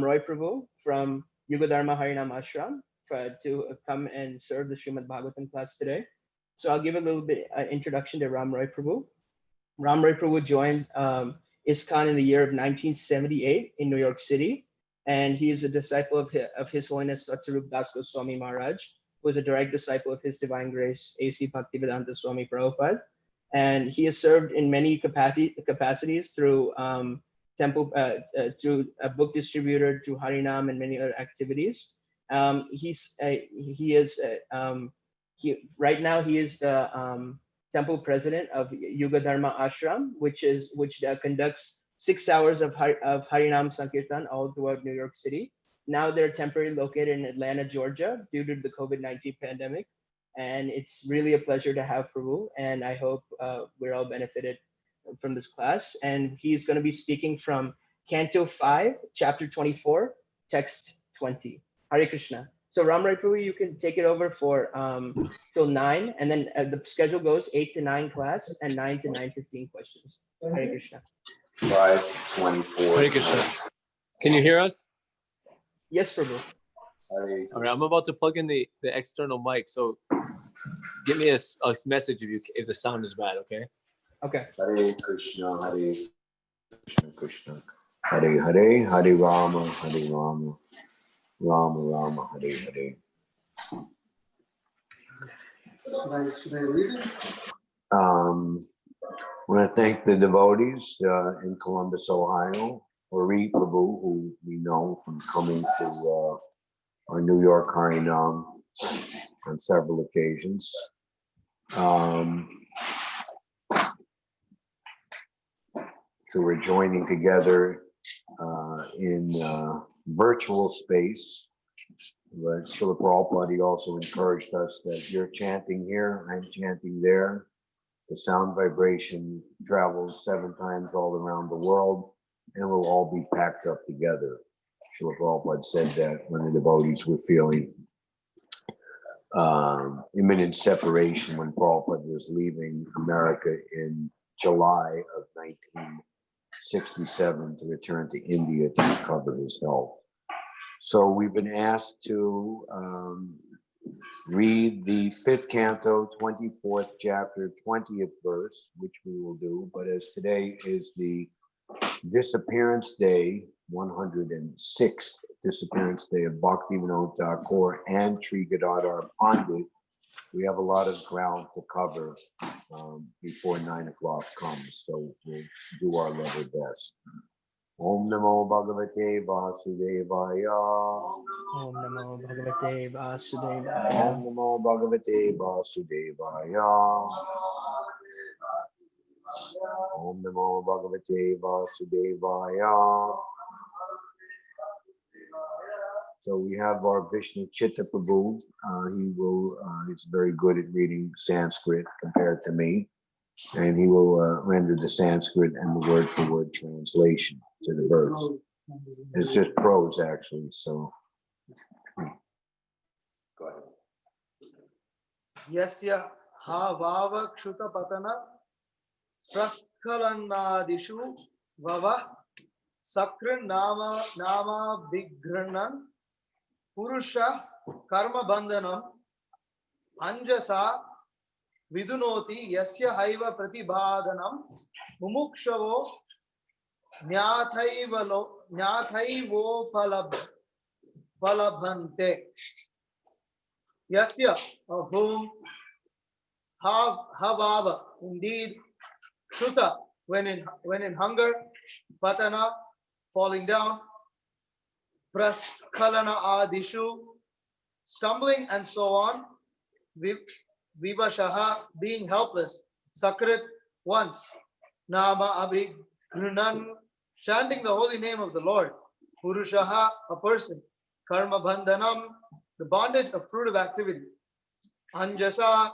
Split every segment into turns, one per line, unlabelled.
Roy Prabhu from Yuga Dharma Harinam Ashram to come and serve the Srimad Bhagavatam class today. So I'll give a little bit introduction to Ram Roy Prabhu. Ram Roy Prabhu joined ISKCON in the year of 1978 in New York City, and he is a disciple of His Holiness Satsarup Das Goswami Maharaj, who was a direct disciple of His Divine Grace A.C. Bhaktivedanta Swami Prabhupada. And he has served in many capacities through through a book distributor, through Harinam, and many other activities. Right now he is the temple president of Yuga Dharma Ashram, which conducts 6 hours of Harinam Sankirtan all throughout New York City. Now they're temporarily located in Atlanta, Georgia, due to the COVID-19 pandemic. And it's really a pleasure to have Prabhu, and I hope we're all benefited from this class. And he's going to be speaking from Canto 5, Chapter 24, Text 20. Hare Krishna. So Ram Rai Prabhu, you can take it over for till 9, and then the schedule goes 8 to 9 class and 9 to 9:15 questions. Hare Krishna.
5:24.
Hare Krishna. Can you hear us?
Yes, Prabhu.
All right, I'm about to plug in the external mic, so give me a message if the sound is bad, okay?
Okay.
Hare Krishna, Hare Krishna, Krishna. Hare Hare, Hare Rama, Hare Rama, Rama Rama, Hare Hare.
Should I read it?
I want to thank the devotees in Columbus, Ohio, Hari Prabhu, who we know from coming to our New York Harinam on several occasions. So we're joining together in virtual space. But Srila Prabhupada also encouraged us that you're chanting here, I'm chanting there. The sound vibration travels 7 times all around the world, and we'll all be packed up together. Srila Prabhupada said that when the devotees were feeling imminent separation when Prabhupada was leaving America in July of 1967 to return to India to recover his health. So we've been asked to read the 5th canto, 24th chapter, 20th verse, which we will do. But as today is the disappearance day, 106th disappearance day of Bhaktivinoda Thakur and Sri Gadadhar Pandit, we have a lot of ground to cover before 9 o'clock comes. So we'll do our level best. Om Namo Bhagavate Vasudevaya.
Om Namo Bhagavate Vasudevaya.
Om Namo Bhagavate Vasudevaya. Om Namo Bhagavate Vasudevaya. So we have our Vishnu Chitta Prabhu. He's very good at reading Sanskrit compared to me. And he will render the Sanskrit and the word-for-word translation to the verse. It's just prose, actually, so. Go ahead.
Yasya ha vava kshuta patana praskalanadishu vava sakran nama biggranan purusha karma bandhanam anjasa vidunoti yasya haiva pratibhadanam mumukshavo nyataivo falabhante. Yasya, of whom, havava, indeed, shuta, when in hunger, patana, falling down, praskalana adishu, stumbling and so on, vivashaha, being helpless, sakrit, once, nama abhigrunan, chanting the holy name of the Lord, purushaha, a person, karma bandhanam, the bondage of fruitive activity, anjasa,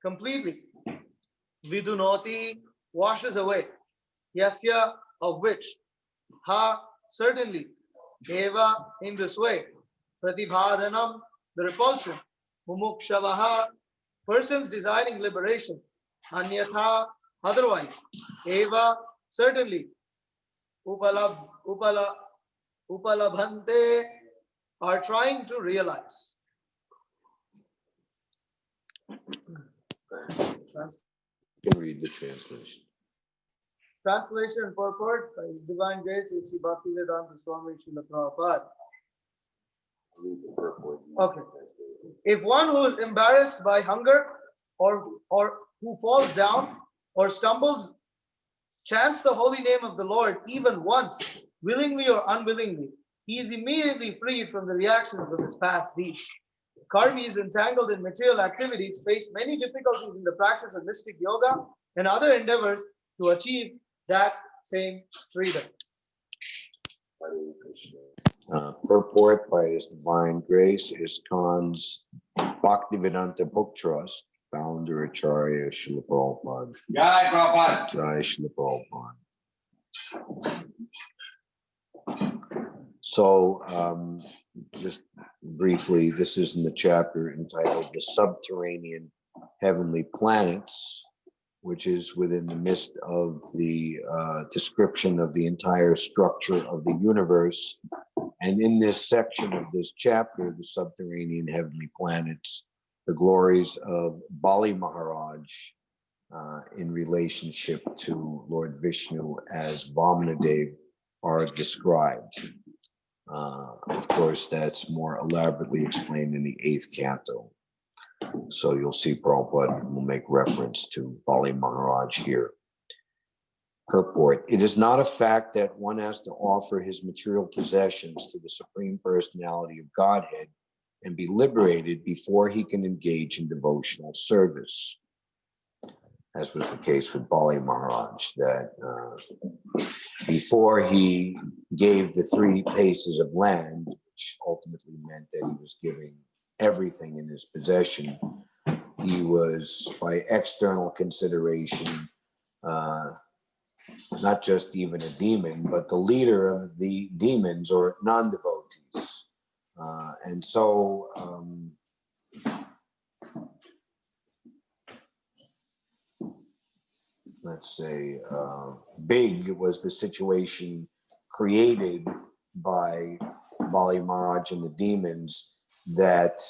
completely, vidunoti, washes away, yasya, of which, ha, certainly, eva, in this way, pratibhadanam, the repulsion, mumukshavaha, persons desiring liberation, anyatha, otherwise, eva, certainly, upalabhante are trying to realize.
You can read the translation.
Translation and purport by His Divine Grace, A.C. Bhaktivedanta Swami Srila Prabhupada.
Read the purport.
Okay. If one who is embarrassed by hunger or who falls down or stumbles chants the holy name of the Lord even once, willingly or unwillingly, he is immediately freed from the reactions of his past deeds. Karmis entangled in material activities face many difficulties in the practice of mystic yoga and other endeavors to achieve that same freedom.
Purport by His Divine Grace is Khan's Bhaktivedanta Book Trust, founder Acharya Srila Prabhupada.
Jai Prabhupada.
Jai Srila Prabhupada. So, just briefly, this is in the chapter entitled The Subterranean Heavenly Planets, which is within the midst of the description of the entire structure of the universe. And in this section of this chapter, The Subterranean Heavenly Planets, the glories of Bali Maharaj in relationship to Lord Vishnu as Vamanadev are described. Of course, that's more elaborately explained in the 8th canto. So you'll see Prabhupada will make reference to Bali Maharaj here. Purport: it is not a fact that one has to offer his material possessions to the Supreme Personality of Godhead and be liberated before he can engage in devotional service, as was the case with Bali Maharaj, that before he gave the 3 paces of land, which ultimately meant that he was giving everything in his possession, he was, by external consideration, not just even a demon, but the leader of the demons or non-devotees. And so let's say big was the situation created by Bali Maharaj and the demons, that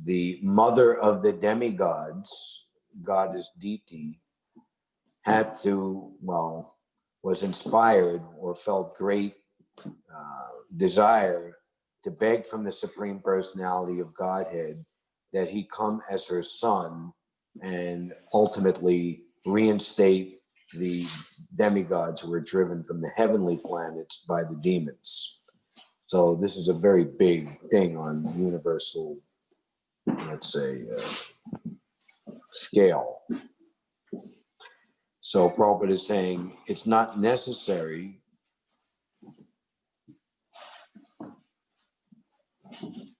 the mother of the demigods, goddess Diti, had to, well, was inspired or felt great desire to beg from the Supreme Personality of Godhead that he come as her son and ultimately reinstate the demigods who were driven from the heavenly planets by the demons. So this is a very big thing on universal, let's say, scale. So Prabhupada is saying it's not necessary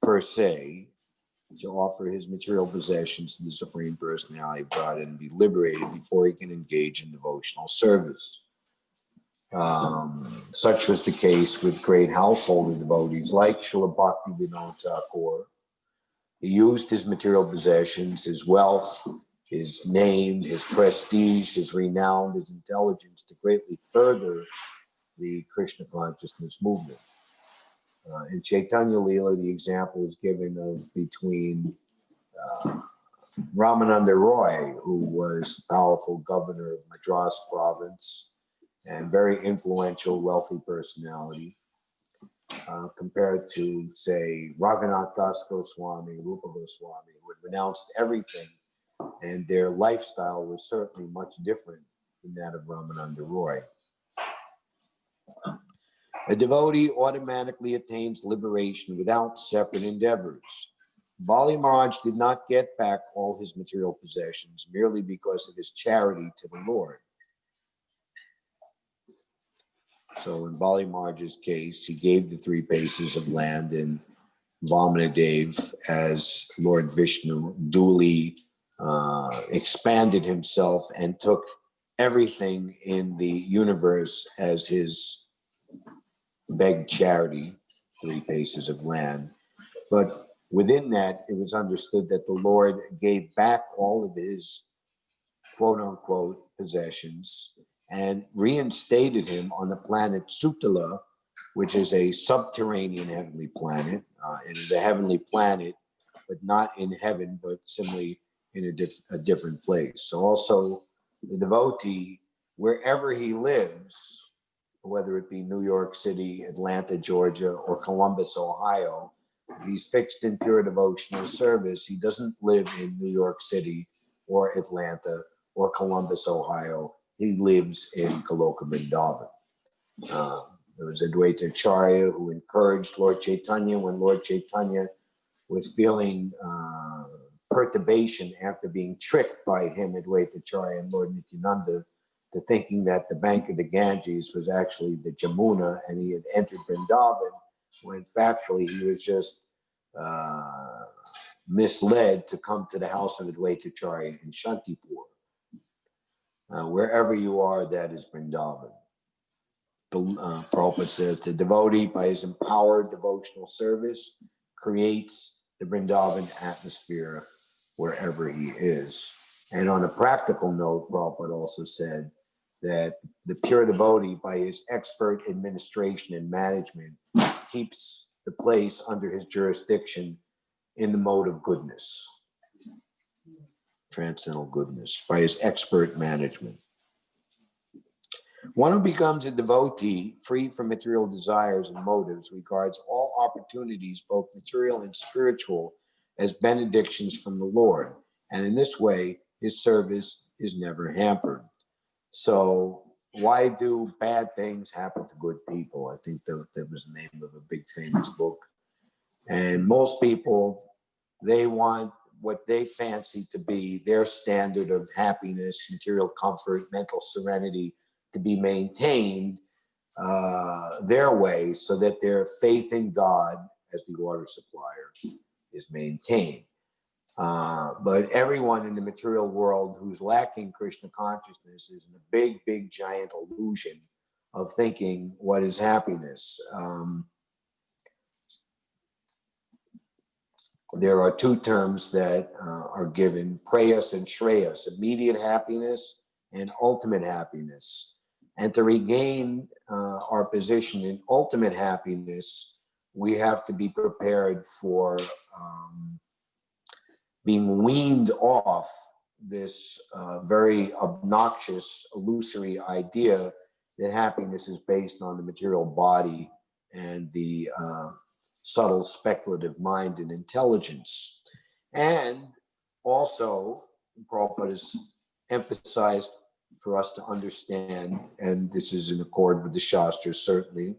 per se to offer his material possessions to the Supreme Personality of God and be liberated before he can engage in devotional service. Such was the case with great householder devotees like Srila Bhaktivedanta Thakur. He used his material possessions, his wealth, his name, his prestige, his renown, his intelligence to greatly further the Krishna consciousness movement. In Chaitanya Leela, the example is given of between Ramananda Roy, who was powerful governor of Madras province and very influential, wealthy personality, compared to, say, Raghunath Das Goswami, Rupa Goswami, who had renounced everything, and their lifestyle was certainly much different than that of Ramananda Roy. A devotee automatically attains liberation without separate endeavors. Bali Maharaj did not get back all his material possessions merely because of his charity to the Lord. So in Bali Maharaj's case, he gave the 3 paces of land, and Vamanadev, as Lord Vishnu, duly expanded himself and took everything in the universe as his begged charity, 3 paces of land. But within that, it was understood that the Lord gave back all of his quote unquote possessions and reinstated him on the planet Sutala which is a subterranean heavenly planet. It is a heavenly planet, but not in heaven, but simply in a different place. So also the devotee, wherever he lives, whether it be New York City, Atlanta, Georgia, or Columbus, Ohio, if he's fixed in pure devotional service, he doesn't live in New York City or Atlanta or Columbus, Ohio. He lives in Goloka Vrindavan. There was Advaita Acharya who encouraged Lord Chaitanya when Lord Chaitanya was feeling perturbation after being tricked by him, Advaita Acharya and Lord Nityananda, to thinking that the bank of the Ganges was actually the Jamuna and he had entered Vrindavan, when factually he was just misled to come to the house of Advaita Acharya in Shantipur. Wherever you are, that is Vrindavan. Prabhupada says the devotee, by his empowered devotional service, creates the Vrindavan atmosphere wherever he is. And on a practical note, Prabhupada also said that the pure devotee, by his expert administration and management, keeps the place under his jurisdiction in the mode of goodness, transcendental goodness, by his expert management. One who becomes a devotee, free from material desires and motives, regards all opportunities, both material and spiritual, as benedictions from the Lord. And in this way, his service is never hampered. So why do bad things happen to good people? I think that was the name of a big famous book. And most people, they want what they fancy to be their standard of happiness, material comfort, mental serenity to be maintained their way, so that their faith in God as the water supplier is maintained. But everyone in the material world who's lacking Krishna consciousness is in a big, big, giant illusion of thinking what is happiness. There are two terms that are given, prayas and shreyas, immediate happiness and ultimate happiness. And to regain our position in ultimate happiness, we have to be prepared for being weaned off this very obnoxious, illusory idea that happiness is based on the material body and the subtle speculative mind and intelligence. And also, Prabhupada has emphasized for us to understand, and this is in accord with the Shastras certainly,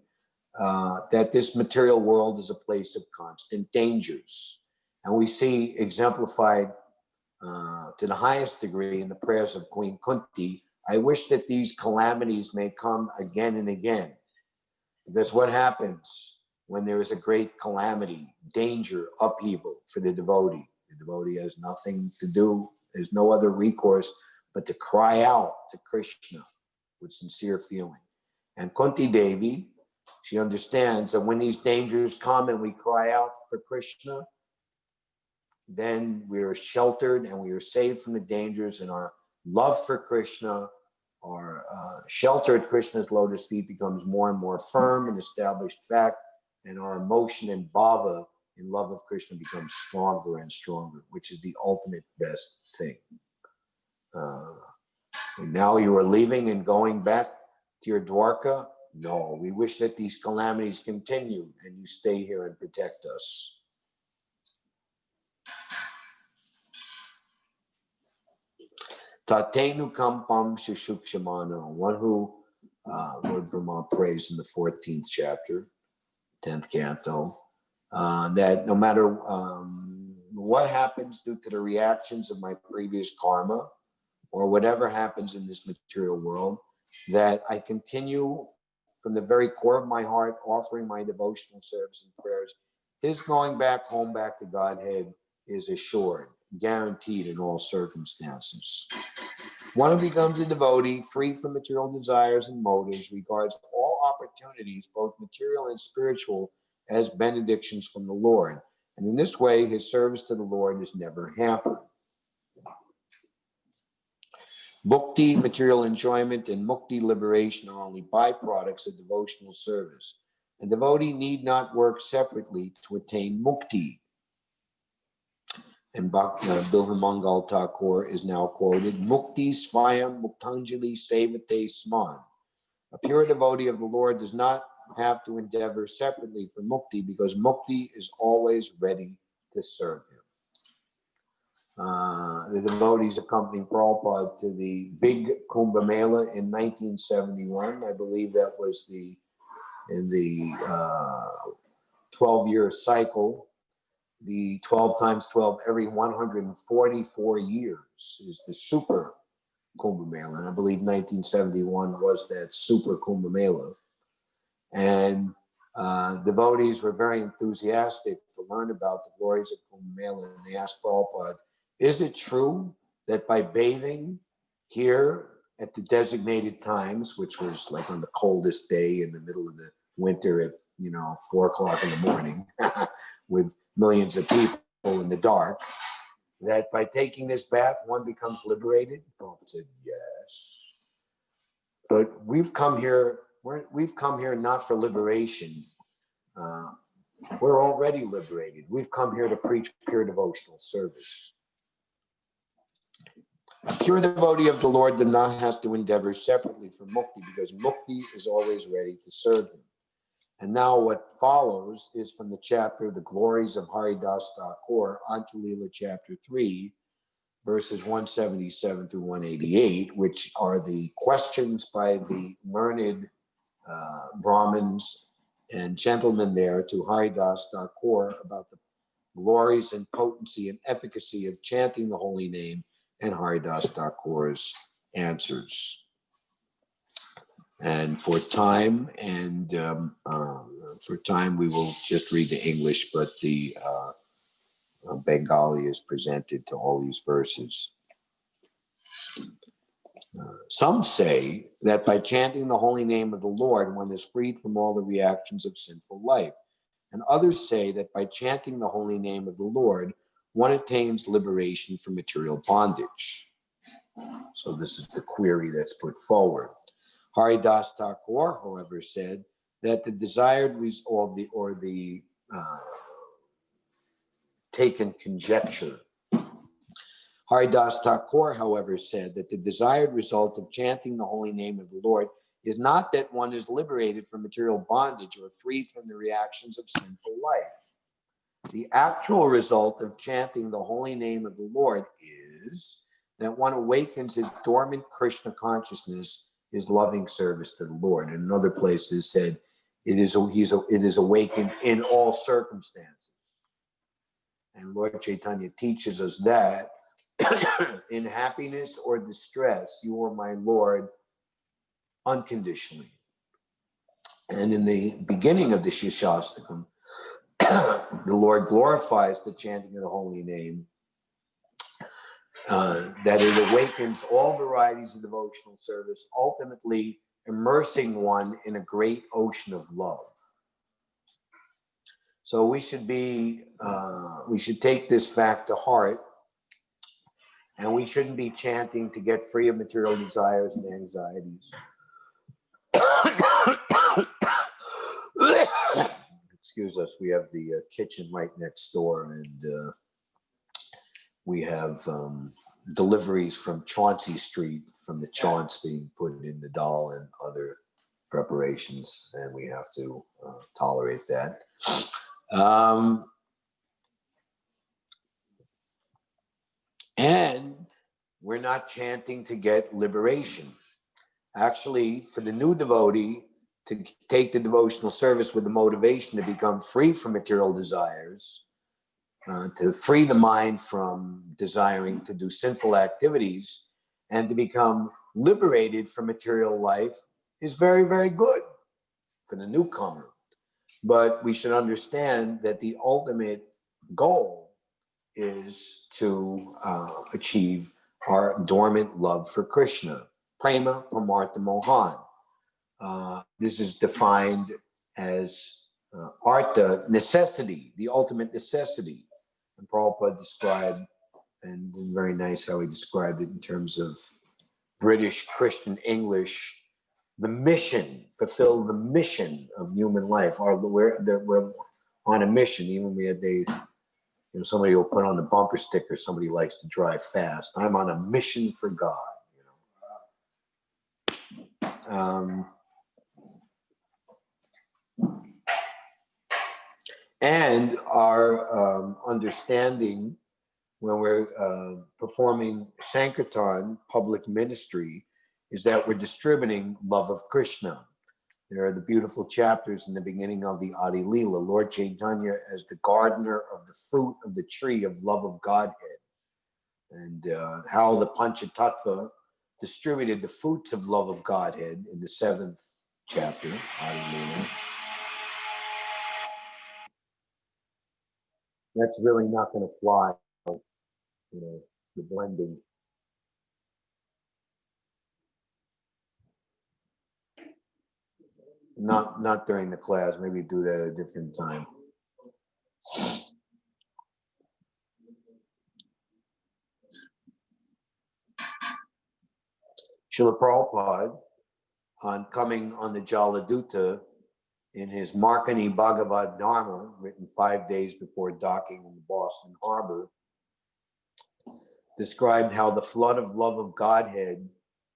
that this material world is a place of constant dangers. And we see exemplified to the highest degree in the prayers of Queen Kunti, I wish that these calamities may come again and again. Because what happens when there is a great calamity, danger, upheaval for the devotee? The devotee has nothing to do, there's no other recourse but to cry out to Krishna with sincere feeling. And Kunti Devi, she understands that when these dangers come and we cry out for Krishna, then we are sheltered and we are saved from the dangers, and our love for Krishna, our shelter at Krishna's lotus feet becomes more and more firm and established fact, and our emotion and bhava in love of Krishna becomes stronger and stronger, which is the ultimate best thing. And now you are leaving and going back to your Dwarka? No, we wish that these calamities continue and you stay here and protect us. Tatenu kampam shushukshamano, one who Lord Brahma prays in the 14th chapter, 10th canto, that no matter what happens due to the reactions of my previous karma, or whatever happens in this material world, that I continue from the very core of my heart, offering my devotional service and prayers. His going back home, back to Godhead is assured, guaranteed in all circumstances. One who becomes a devotee, free from material desires and motives, regards all opportunities, both material and spiritual, as benedictions from the Lord. And in this way, his service to the Lord is never hampered. Bhukti, material enjoyment, and mukti, liberation, are only byproducts of devotional service. A devotee need not work separately to attain mukti. And Bilvamangal Thakur is now quoted, Mukti Svayam Muktanjali Sevate Sman. A pure devotee of the Lord does not have to endeavor separately for mukti because mukti is always ready to serve him. The devotees accompanied Prabhupada to the big Kumbh Mela in 1971. I believe that was in the 12-year cycle. The 12 times 12 every 144 years is the super Kumbh Mela. And I believe 1971 was that super Kumbh Mela. And devotees were very enthusiastic to learn about the glories of Kumbh Mela. And they asked Prabhupada, is it true that by bathing here at the designated times, which was like on the coldest day in the middle of the winter at 4 o'clock in the morning with millions of people in the dark, that by taking this bath one becomes liberated? Prabhupada said yes, but we've come here not for liberation. We're already liberated. We've come here to preach pure devotional service. A pure devotee of the Lord does not have to endeavor separately for mukti because mukti is always ready to serve him. And now what follows is from the chapter, The Glories of Haridas Thakur, Untitled Leela chapter 3, verses 177 through 188, which are the questions by the learned Brahmins and gentlemen there to Haridas Thakur about the glories and potency and efficacy of chanting the holy name, and Haridas Thakur's answers. And for time, we will just read the English, but the Bengali is presented to all these verses. Some say that by chanting the holy name of the Lord, one is freed from all the reactions of sinful life. And others say that by chanting the holy name of the Lord, one attains liberation from material bondage. So this is the query that's put forward. Haridas Thakur, however, said that the desired taken conjecture. Haridas Thakur, however, said that the desired result of chanting the holy name of the Lord is not that one is liberated from material bondage or freed from the reactions of sinful life. The actual result of chanting the holy name of the Lord is that one awakens his dormant Krishna consciousness, his loving service to the Lord. And in other places said, it is awakened in all circumstances. And Lord Chaitanya teaches us that in happiness or distress, you are my Lord unconditionally. And in the beginning of the Shishastakam, the Lord glorifies the chanting of the holy name, that it awakens all varieties of devotional service, ultimately immersing one in a great ocean of love. So we should take this fact to heart, and we shouldn't be chanting to get free of material desires and anxieties. Excuse us, we have the kitchen right next door, and we have deliveries from Chauncey Street, from the chaunce being put in the dal and other preparations, and we have to tolerate that. And we're not chanting to get liberation. Actually, for the new devotee to take the devotional service with the motivation to become free from material desires, to free the mind from desiring to do sinful activities, and to become liberated from material life is very, very good for the newcomer. But we should understand that the ultimate goal is to achieve our dormant love for Krishna. Prema Pamartha Mohan. This is defined as artha, necessity, the ultimate necessity. And Prabhupada described, and very nice how he described it in terms of British Christian English, the mission, fulfill the mission of human life. We're on a mission. Even we had days, somebody will put on the bumper sticker, somebody likes to drive fast. I'm on a mission for God. And our understanding when we're performing Sankirtan, public ministry, is that we're distributing love of Krishna. There are the beautiful chapters in the beginning of the Adi Leela, Lord Chaitanya as the gardener of the fruit of the tree of love of Godhead, and how the Panchatattva distributed the fruits of love of Godhead in the 7th chapter, Adi Leela. That's really not going to fly, the blending. Not during the class, maybe do that at a different time. Srila Prabhupada, on coming on the Jaladuta in his Markani Bhagavat Dharma, written 5 days before docking in the Boston Harbor, described how the flood of love of Godhead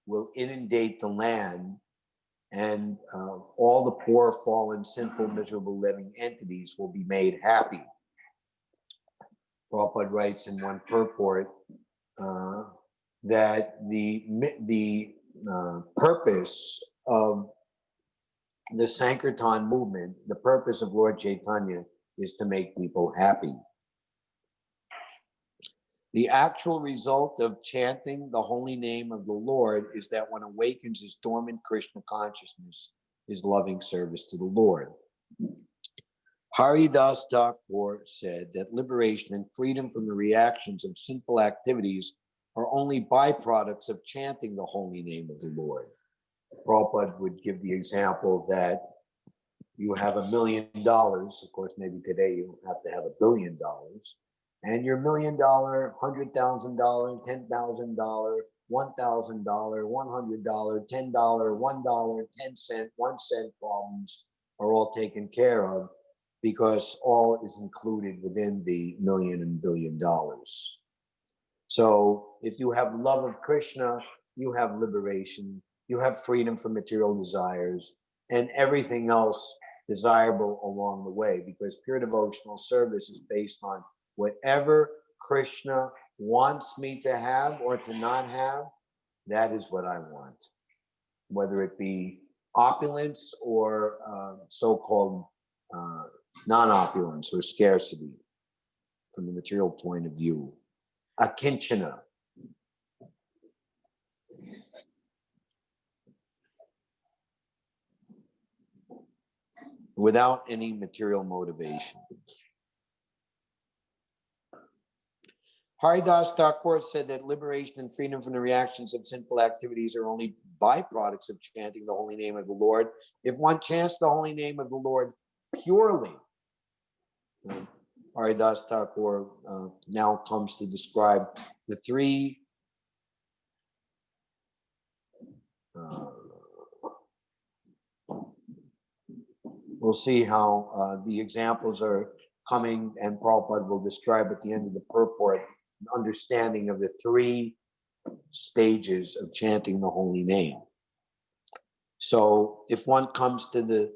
will inundate the land, and all the poor, fallen, sinful, miserable living entities will be made happy. Prabhupada writes in one purport that the purpose of the Sankirtan movement, the purpose of Lord Chaitanya, is to make people happy. The actual result of chanting the holy name of the Lord is that one awakens his dormant Krishna consciousness, his loving service to the Lord. Haridas Thakur said that liberation and freedom from the reactions of sinful activities are only byproducts of chanting the holy name of the Lord. Prabhupada would give the example that you have $1 million. Of course, maybe today you have to have $1 billion. And your $1 million, $100,000, $10,000, $1,000, $100, $10, $1, 10 cent, 1 cent problems are all taken care of, because all is included within the million and $1 billion. So if you have love of Krishna, you have liberation, you have freedom from material desires, and everything else desirable along the way, because pure devotional service is based on whatever Krishna wants me to have or to not have, that is what I want. Whether it be opulence or so-called non-opulence or scarcity from the material point of view. Akinchana. Without any material motivation. Haridas Thakur said that liberation and freedom from the reactions of sinful activities are only byproducts of chanting the holy name of the Lord. If one chants the holy name of the Lord purely, Haridas Thakur now comes to describe the three we'll see how the examples are coming, and Prabhupada will describe at the end of the purport an understanding of the three stages of chanting the holy name. So if one comes to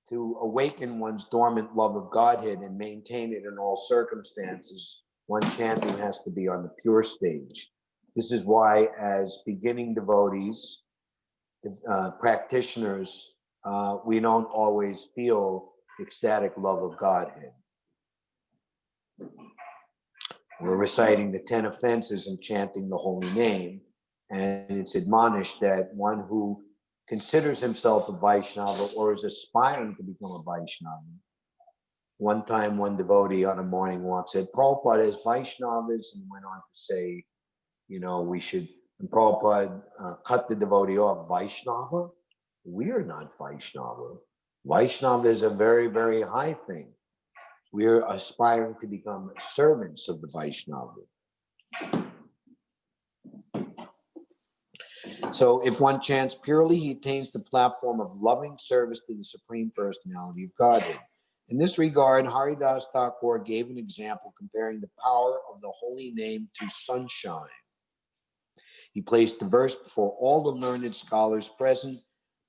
to awaken one's dormant love of Godhead and maintain it in all circumstances, one chanting has to be on the pure stage. This is why, as beginning devotees, practitioners, we don't always feel ecstatic love of Godhead. We're reciting the 10 offenses and chanting the holy name, and it's admonished that one who considers himself a Vaishnava or is aspiring to become a Vaishnava. One time, one devotee on a morning walk said, Prabhupada is Vaishnavas, and went on to say, we should, and Prabhupada cut the devotee off. Vaishnava? We are not Vaishnava. Vaishnava is a very, very high thing. We are aspiring to become servants of the Vaishnava. So if one chants purely, he attains the platform of loving service to the Supreme Personality of Godhead. In this regard, Haridas Thakur gave an example comparing the power of the holy name to sunshine. He placed the verse before all the learned scholars present,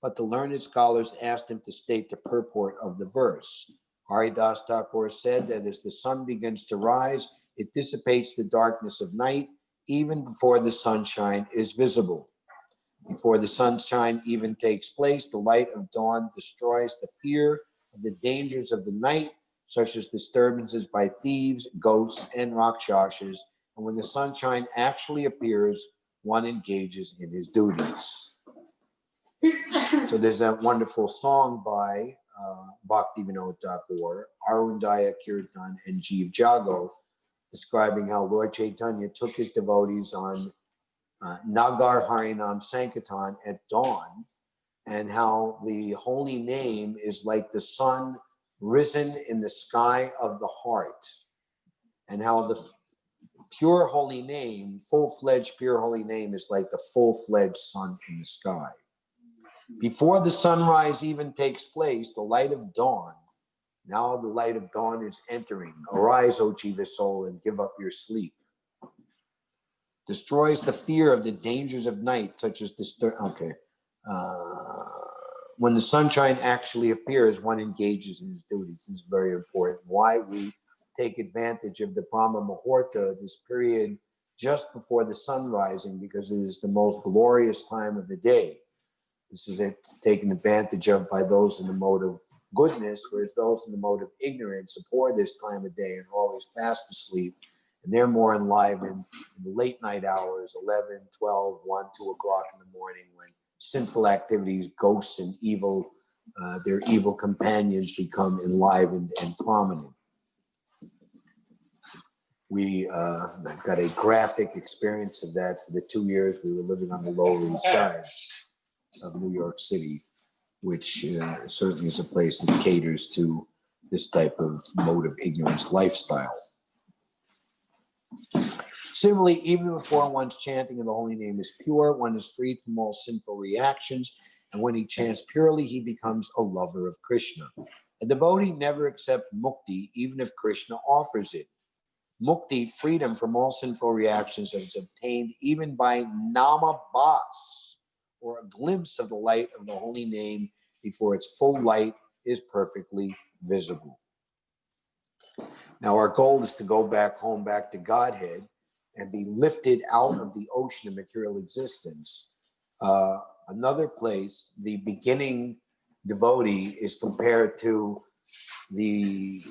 but the learned scholars asked him to state the purport of the verse. Haridas Thakur said that as the sun begins to rise, it dissipates the darkness of night, even before the sunshine is visible. Before the sunshine even takes place, the light of dawn destroys the fear of the dangers of the night, such as disturbances by thieves, ghosts, and rakshasas. And when the sunshine actually appears, one engages in his duties. So there's that wonderful song by Bhaktivinoda Thakur, Arundaya Kirtan, and Jeev Jago, describing how Lord Chaitanya took his devotees on Nagar Harinam Sankirtan at dawn, and how the holy name is like the sun risen in the sky of the heart, and how the pure holy name, full-fledged pure holy name, is like the full-fledged sun in the sky. Before the sunrise even takes place, the light of dawn, now the light of dawn is entering. Arise, O Jiva soul, and give up your sleep. Destroys the fear of the dangers of night, such as when the sunshine actually appears, one engages in his duties. This is very important. Why we take advantage of the Brahma Muhurta, this period just before the sun rising, because it is the most glorious time of the day. This is taken advantage of by those in the mode of goodness, whereas those in the mode of ignorance abhor this time of day and are always fast asleep. And they're more enlivened in the late night hours, 11, 12, 1, 2 o'clock in the morning, when sinful activities, ghosts and evil, their evil companions become enlivened and prominent. We got a graphic experience of that for the 2 years we were living on the Lower East Side of New York City, which certainly is a place that caters to this type of mode of ignorance lifestyle. Similarly, even before one's chanting of the holy name is pure, one is freed from all sinful reactions, and when he chants purely, he becomes a lover of Krishna. A devotee never accepts mukti, even if Krishna offers it. Mukti, freedom from all sinful reactions, is obtained even by namabhas, or a glimpse of the light of the holy name before its full light is perfectly visible. Now, our goal is to go back home, back to Godhead, and be lifted out of the ocean of material existence. Another place, the beginning devotee is compared to the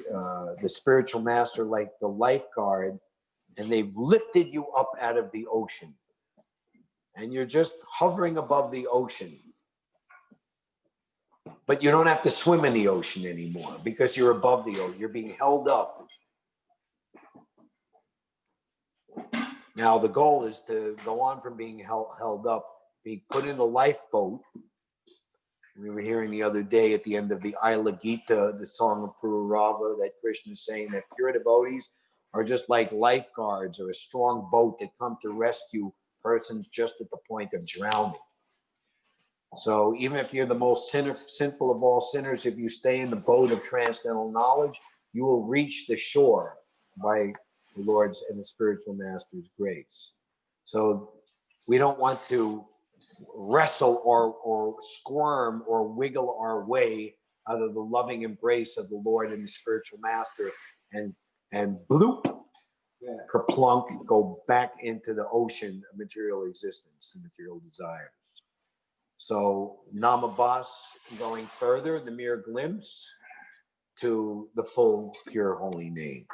spiritual master, like the lifeguard, and they've lifted you up out of the ocean. And you're just hovering above the ocean. But you don't have to swim in the ocean anymore because you're above the ocean. You're being held up. Now, the goal is to go on from being held up, be put in a lifeboat. We were hearing the other day at the end of the Ila Gita, the song of Pururava, that Krishna is saying that pure devotees are just like lifeguards or a strong boat that come to rescue persons just at the point of drowning. So even if you're the most sinful of all sinners, if you stay in the boat of transcendental knowledge, you will reach the shore by the Lord's and the spiritual master's grace. So we don't want to wrestle or squirm or wiggle our way out of the loving embrace of the Lord and the spiritual master and bloop, kerplunk, go back into the ocean of material existence and material desires. So namabhas, going further, the mere glimpse to the full pure holy name.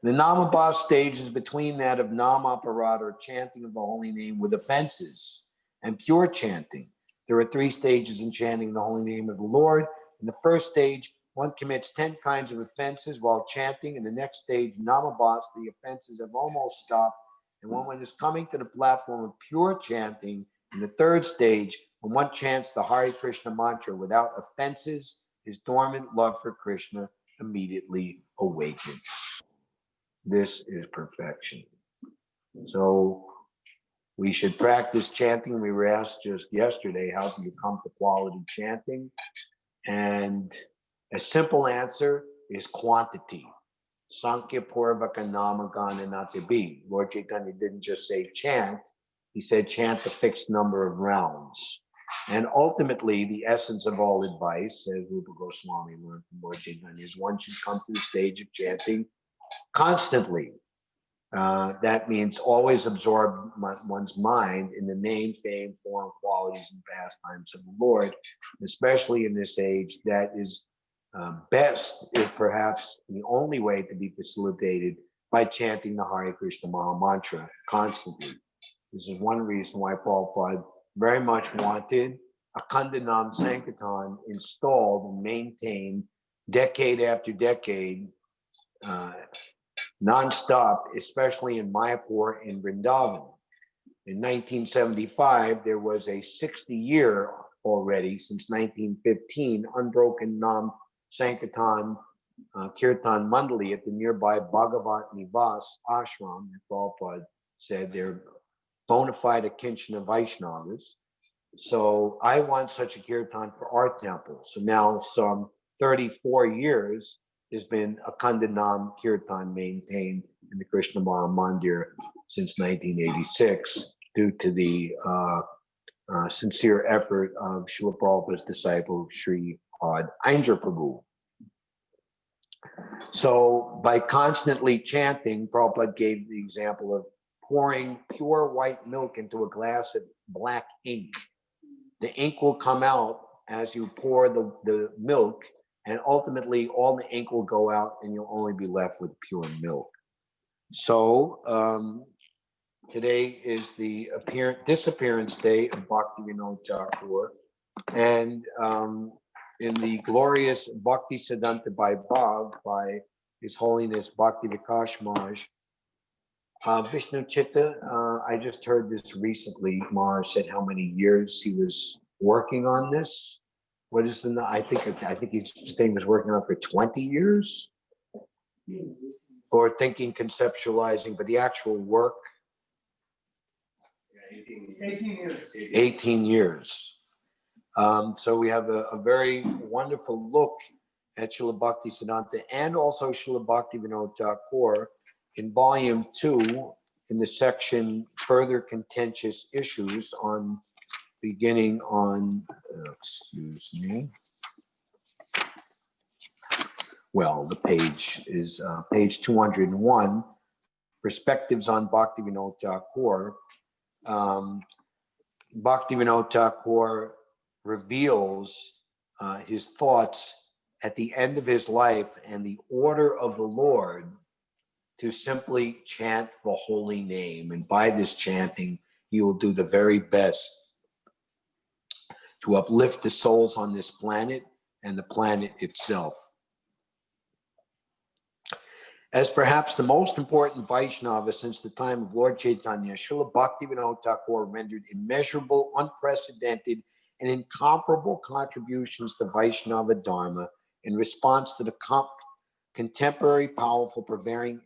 The namabhas stage is between that of namaparat, or chanting of the holy name with offenses, and pure chanting. There are 3 stages in chanting the holy name of the Lord. In the first stage, one commits 10 kinds of offenses while chanting. In the next stage, namabhas, the offenses have almost stopped. And when one is coming to the platform of pure chanting, in the third stage, when one chants the Hare Krishna mantra without offenses, his dormant love for Krishna immediately awakens. This is perfection. So We should practice chanting. We were asked just yesterday, how do you come to quality chanting? And a simple answer is quantity. Sankhya Purvaka Namagana Natibi. Lord Chaitanya didn't just say chant, he said chant a fixed number of rounds. And ultimately, the essence of all advice, as Rupa Goswami learned from Lord Chaitanya, is one should come to the stage of chanting constantly. That means always absorb one's mind in the name, fame, form, qualities, and pastimes of the Lord, especially in this age. That is best, if perhaps the only way to be facilitated, by chanting the Hare Krishna Maha Mantra constantly. This is one reason why Prabhupada very much wanted a Kandanam Sankirtan installed and maintained decade after decade, nonstop, especially in Mayapur and Vrindavan. In 1975, there was a 60-year already, since 1915, unbroken Nam Sankirtan Kirtan Mandali at the nearby Bhagavat Nivas ashram. And Prabhupada said they're bona fide Akinchana Vaishnavas. So I want such a kirtan for our temple. So now some 34 years has been a Kandanam Kirtan maintained in the Krishna Maha Mandir since 1986, due to the sincere effort of Srila Prabhupada's disciple, Sri Ad Ainjar Prabhu. So by constantly chanting, Prabhupada gave the example of pouring pure white milk into a glass of black ink. The ink will come out as you pour the milk, and ultimately all the ink will go out and you'll only be left with pure milk. So today is the disappearance day of Bhaktivinoda Thakur, and in the glorious Bhakti Siddhanta Vaibhav by His Holiness Bhakti Vikas Maharaj, Vishnu Chitta, I just heard this recently. Maharaj said how many years he was working on this. What is the? I think he's saying he was working on it for 20 years, or thinking, conceptualizing, but the actual work.
18 years.
18 years. So we have a very wonderful look at Srila Bhakti Siddhanta and also Srila Bhaktivinoda Thakur in volume 2, in the section Further Contentious Issues, on beginning on, excuse me. Well, the page is page 201, Perspectives on Bhaktivinoda Thakur. Bhaktivinoda Thakur reveals his thoughts at the end of his life and the order of the Lord to simply chant the holy name. And by this chanting, he will do the very best to uplift the souls on this planet and the planet itself. As perhaps the most important Vaishnava since the time of Lord Chaitanya, Srila Bhaktivinoda Thakur rendered immeasurable, unprecedented, and incomparable contributions to Vaishnava Dharma in response to the contemporary powerful prevailing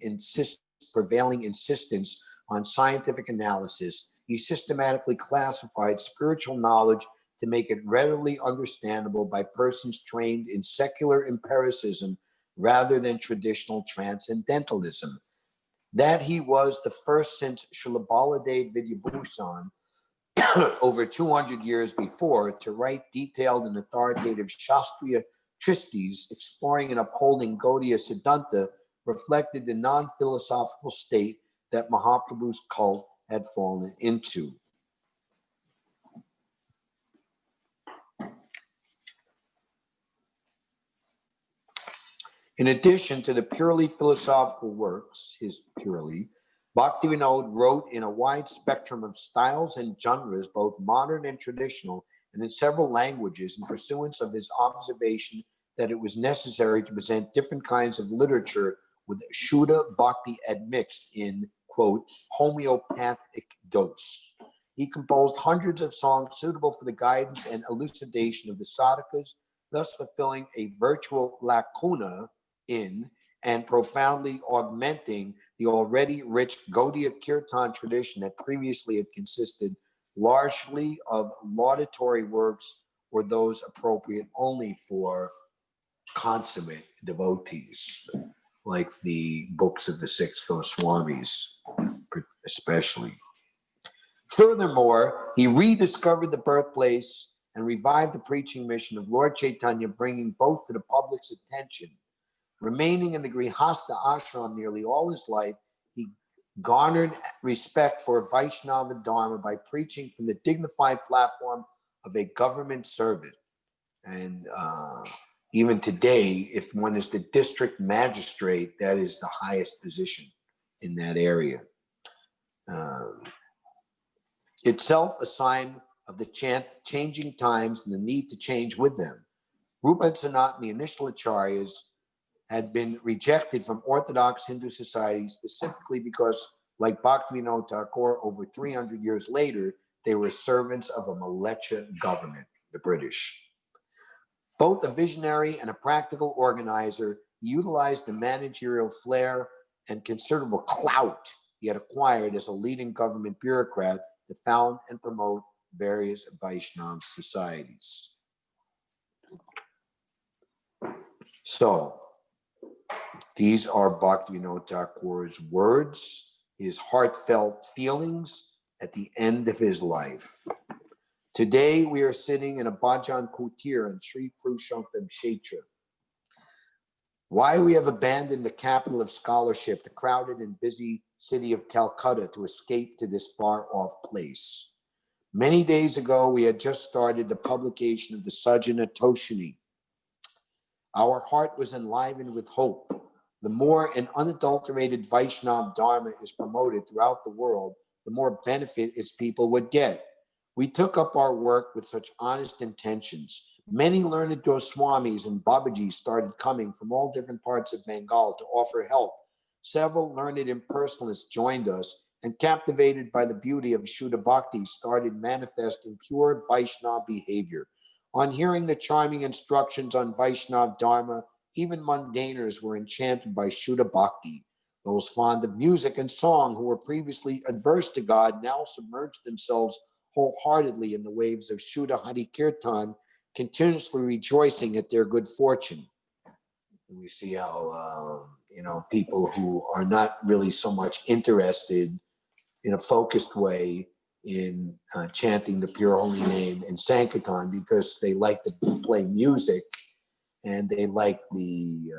insistence on scientific analysis. He systematically classified spiritual knowledge to make it readily understandable by persons trained in secular empiricism rather than traditional transcendentalism. That he was the first since Srila Baladev Vidyabhushan over 200 years before to write detailed and authoritative Shastriya treatises exploring and upholding Gaudiya Siddhanta reflected the non-philosophical state that Mahaprabhu's cult had fallen into. In addition to the purely philosophical works, Bhaktivinoda wrote in a wide spectrum of styles and genres, both modern and traditional, and in several languages, in pursuance of his observation that it was necessary to present different kinds of literature with Shuddha Bhakti admixed in, quote, homeopathic dose. He composed hundreds of songs suitable for the guidance and elucidation of the sadhakas, thus fulfilling a virtual lacuna in and profoundly augmenting the already rich Gaudiya Kirtan tradition that previously had consisted largely of laudatory works or those appropriate only for consummate devotees, like the books of the six Goswamis, especially. Furthermore, he rediscovered the birthplace and revived the preaching mission of Lord Chaitanya, bringing both to the public's attention. Remaining in the Grihastha ashram nearly all his life, he garnered respect for Vaishnava Dharma by preaching from the dignified platform of a government servant. And even today, if one is the district magistrate, that is the highest position in that area. Itself a sign of the changing times and the need to change with them. Rupa and Sanat and the initial acharyas had been rejected from Orthodox Hindu society specifically because, like Bhaktivinoda Thakur, over 300 years later, they were servants of a militia government, the British. Both a visionary and a practical organizer, he utilized the managerial flair and considerable clout he had acquired as a leading government bureaucrat to found and promote various Vaishnava societies. So, these are Bhaktivinoda Thakur's words, his heartfelt feelings at the end of his life. Today, we are sitting in a Bhajan Kutir in Sri Purushottam Kshetra. Why we have abandoned the capital of scholarship, the crowded and busy city of Calcutta, to escape to this far-off place. Many days ago, we had just started the publication of the Sajjana Toshini. Our heart was enlivened with hope. The more an unadulterated Vaishnava Dharma is promoted throughout the world, the more benefit its people would get. We took up our work with such honest intentions. Many learned Goswamis and Babajis started coming from all different parts of Bengal to offer help. Several learned impersonalists joined us and, captivated by the beauty of Shuddha Bhakti, started manifesting pure Vaishnava behavior. On hearing the charming instructions on Vaishnava Dharma, even mundaners were enchanted by Shuddha Bhakti. Those fond of music and song who were previously adverse to God now submerged themselves wholeheartedly in the waves of Shuddha Hari Kirtan, continuously rejoicing at their good fortune. And we see how, people who are not really so much interested in a focused way in chanting the pure holy name in Sankirtan, because they like to play music and they like the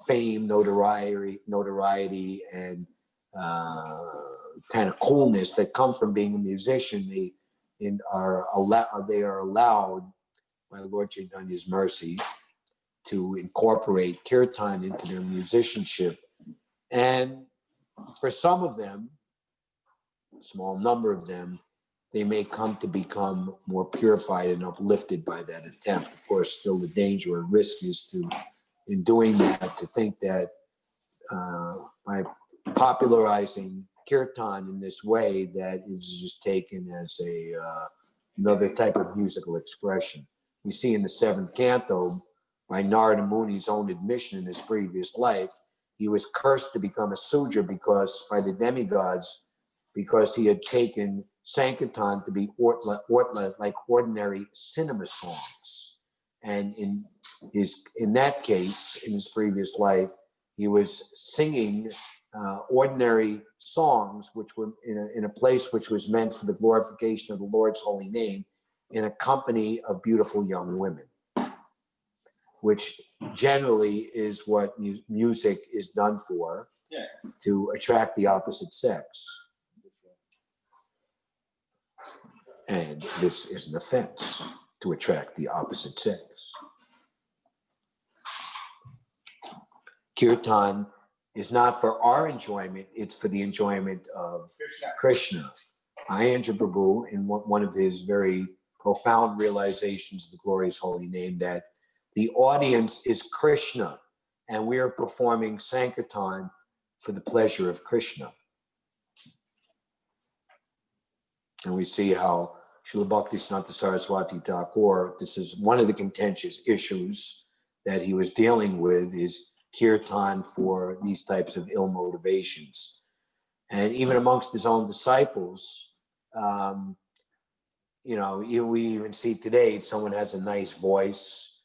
fame, notoriety, and kind of coolness that come from being a musician. They are allowed by Lord Chaitanya's mercy to incorporate kirtan into their musicianship. And for some of them, a small number of them, they may come to become more purified and uplifted by that attempt. Of course, still the danger and risk is to, in doing that, to think that by popularizing kirtan in this way, that is just taken as another type of musical expression. We see in the 7th canto, by Narada Muni's own admission in his previous life, he was cursed to become a Sudra by the demigods, because he had taken Sankirtan to be like ordinary cinema songs. And in that case, in his previous life, he was singing ordinary songs, which were in a place which was meant for the glorification of the Lord's holy name, in a company of beautiful young women, which generally is what music is done for, to attract the opposite sex. And this is an offense, to attract the opposite sex. Kirtan is not for our enjoyment, it's for the enjoyment of Krishna. Ayendra Prabhu, in one of his very profound realizations of the glorious holy name, that the audience is Krishna, and we are performing Sankirtan for the pleasure of Krishna. And we see how Srila Bhaktisiddhanta Saraswati Thakur, this is one of the contentious issues that he was dealing with, is kirtan for these types of ill motivations. And even amongst his own disciples, you know, we even see today someone has a nice voice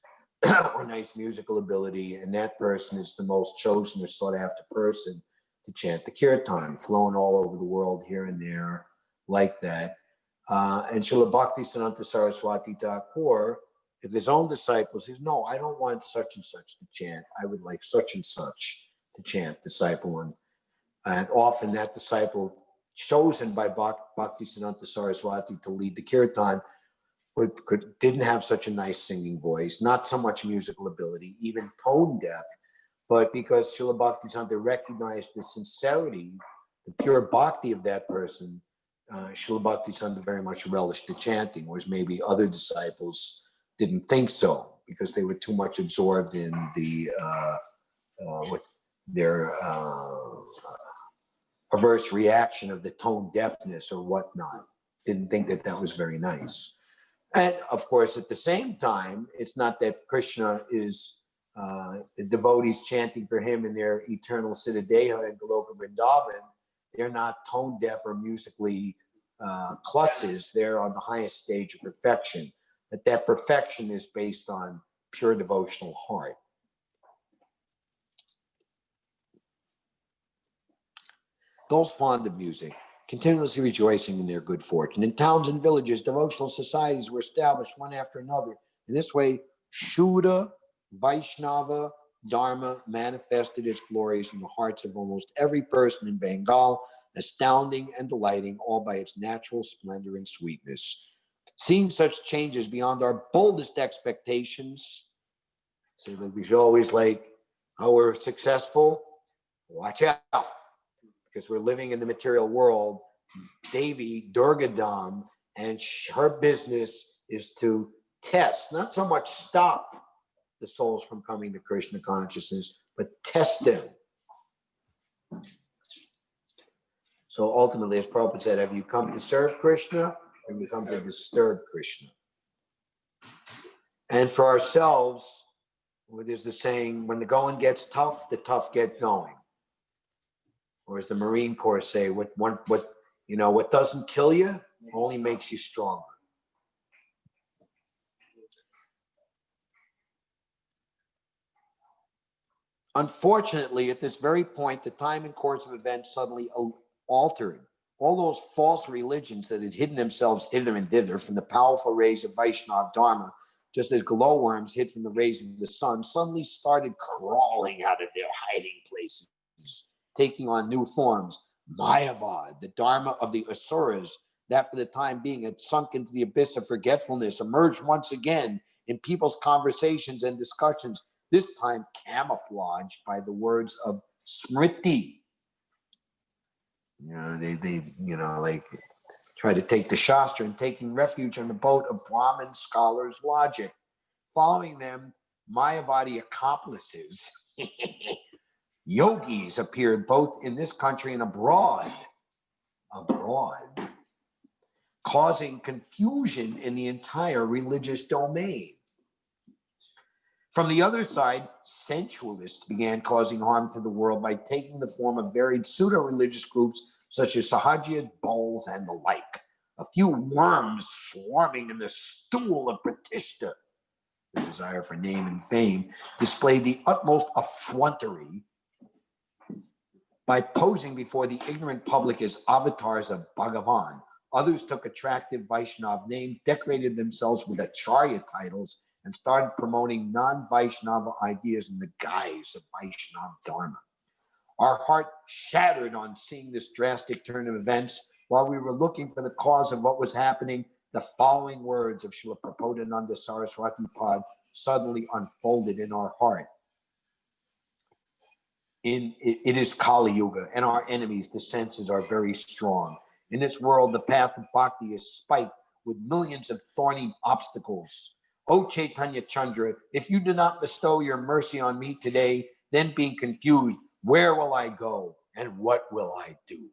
or nice musical ability, and that person is the most chosen or sought after person to chant the kirtan, flown all over the world here and there like that. And Srila Bhaktisiddhanta Saraswati Thakur, if his own disciples says, no, I don't want such and such to chant. I would like such and such to chant, disciple. And often that disciple chosen by Bhaktisiddhanta Saraswati to lead the kirtan didn't have such a nice singing voice, not so much musical ability, even tone deaf, but because Srila Bhaktisiddhanta recognized the sincerity, the pure bhakti of that person, Srila Bhaktisiddhanta very much relished the chanting, whereas maybe other disciples didn't think so because they were too much absorbed in the with their averse reaction of the tone deafness or whatnot. Didn't think that that was very nice. And of course, at the same time, it's not that Krishna is the devotees chanting for him in their eternal Siddhadeha and Goloka Vrindavan. They're not tone deaf or musically klutzes. They're on the highest stage of perfection. But that perfection is based on pure devotional heart. Those fond of music, continuously rejoicing in their good fortune. In towns and villages, devotional societies were established one after another. In this way, Shuddha Vaishnava Dharma manifested its glories in the hearts of almost every person in Bengal, astounding and delighting, all by its natural splendor and sweetness. Seeing such changes beyond our boldest expectations, so that we should always like how we're successful, watch out. Because we're living in the material world, Devi, Durgadam, and her business is to test, not so much stop the souls from coming to Krishna consciousness, but test them. So ultimately, as Prabhupada said, have you come to serve Krishna or have you come to disturb Krishna? And for ourselves, there's the saying, when the going gets tough, the tough get going. Or as the Marine Corps say, what doesn't kill you only makes you stronger. Unfortunately, at this very point, the time and course of events suddenly altered. All those false religions that had hidden themselves hither and thither from the powerful rays of Vaishnava Dharma, just as glowworms hid from the rays of the sun, suddenly started crawling out of their hiding places, taking on new forms. Mayavad, the Dharma of the Asuras, that for the time being had sunk into the abyss of forgetfulness, emerged once again in people's conversations and discussions, this time camouflaged by the words of Smriti. They try to take the Shastra and taking refuge on the boat of Brahmin scholars' logic. Following them, Mayavadi accomplices, yogis, appeared both in this country and abroad, causing confusion in the entire religious domain. From the other side, sensualists began causing harm to the world by taking the form of varied pseudo-religious groups such as Sahajiyas, Bulls, and the like. A few worms swarming in the stool of Pratishta, the desire for name and fame, displayed the utmost effrontery by posing before the ignorant public as avatars of Bhagavan. Others took attractive Vaishnava names, decorated themselves with Acharya titles, and started promoting non-Vaishnava ideas in the guise of Vaishnava Dharma. Our heart shattered on seeing this drastic turn of events. While we were looking for the cause of what was happening, the following words of Srila Prabodhananda Saraswati Pad suddenly unfolded in our heart. It is Kali Yuga, and our enemies, the senses, are very strong. In this world, the path of bhakti is spiked with millions of thorny obstacles. O Chaitanya Chandra, if you do not bestow your mercy on me today, then being confused, where will I go and what will I do?